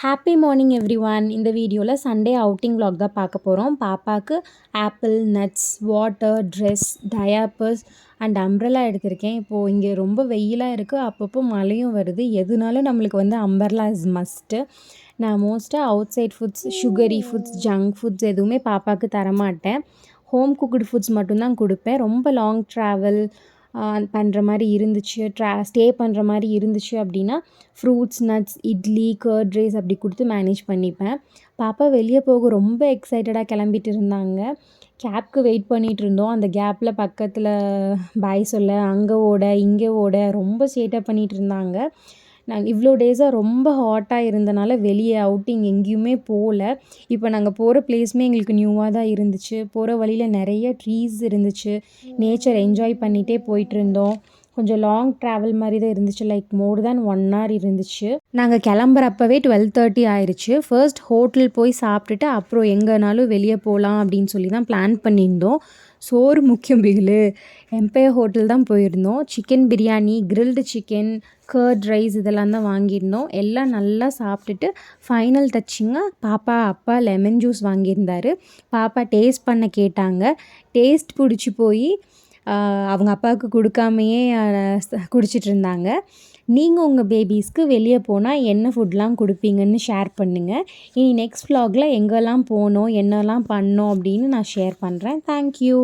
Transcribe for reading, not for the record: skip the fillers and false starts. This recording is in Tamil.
Happy morning every one. இந்த வீடியோவில் சண்டே அவுட்டிங் vlog தான் பார்க்க போகிறோம். பாப்பாவுக்கு apple, nuts, water, dress, diapers and umbrella எடுத்திருக்கேன். இப்போது இங்கே ரொம்ப வெயிலாக இருக்குது, அப்பப்போ மழையும் வருது. எதுனாலும் நம்மளுக்கு அம்ப்ரெல்லா இஸ் மஸ்ட்டு. நான் மோஸ்ட்டாக outside foods, sugary foods, junk foods எதுவுமே பாப்பாவுக்கு தரமாட்டேன். ஹோம் குக்குடு ஃபுட்ஸ் மட்டும்தான் கொடுப்பேன். ரொம்ப லாங் ட்ராவல் பண்ணுற மாதிரி இருந்துச்சு, ஸ்டே பண்ணுற மாதிரி இருந்துச்சு அப்படின்னா fruits, nuts, idli, curd rice அப்படி கொடுத்து மேனேஜ் பண்ணிப்பேன். பாப்பா வெளியே போக ரொம்ப எக்ஸைட்டடாக கிளம்பிட்டு இருந்தாங்க. கேப்க்கு வெயிட் பண்ணிகிட்டு இருந்தோம். அந்த கேப்பில் பக்கத்தில் பாய் சொல்ல அங்கே ஓட இங்கே ஓட ரொம்ப சேட்டை பண்ணிகிட்டு இருந்தாங்க. நாங்கள் இவ்வளோ டேஸாக ரொம்ப ஹாட்டாக இருந்தனால வெளியே அவுட்டிங் எங்கேயுமே போகல. இப்போ நாங்கள் போகிற பிளேஸுமே எங்களுக்கு நியூவாக தான் இருந்துச்சு. போகிற வழியில் நிறைய ட்ரீஸ் இருந்துச்சு. நேச்சர் என்ஜாய் பண்ணிகிட்டே போயிட்டுருந்தோம். கொஞ்சம் லாங் ட்ராவல் மாதிரி தான் இருந்துச்சு, லைக் மோர் தேன் 1 hour இருந்துச்சு. நாங்கள் கிளம்புறப்பவே 12:30 ஆயிடுச்சு. ஃபர்ஸ்ட் ஹோட்டல் போய் சாப்பிட்டுட்டு அப்புறம் எங்கேனாலும் வெளியே போகலாம் அப்படின்னு சொல்லி தான் பிளான் பண்ணியிருந்தோம். சோறு முக்கியம் பிகிலு. எம்பையர் ஹோட்டல் தான் போயிருந்தோம். Chicken biryani, grilled chicken, curd rice இதெல்லாம் தான் வாங்கியிருந்தோம். எல்லாம் நல்லா சாப்பிட்டுட்டு ஃபைனல் டச்சிங்க பாப்பா அப்பா லெமன் ஜூஸ் வாங்கியிருந்தார். பாப்பா டேஸ்ட் பண்ண கேட்டாங்க. டேஸ்ட் பிடிச்சி போய் அவங்க அப்பாவுக்கு கொடுக்காமையே குடிச்சிட்டு இருந்தாங்க. நீங்கள் உங்கள் பேபிஸ்க்கு வெளியே போனால் என்ன ஃபுட்லாம் கொடுப்பீங்கன்னு ஷேர் பண்ணுங்கள். இனி நெக்ஸ்ட் vlogல எங்கெல்லாம் போனோம், என்னெல்லாம் பண்ணோம் அப்படின்னு நான் ஷேர் பண்ணுறேன். தேங்க்யூ.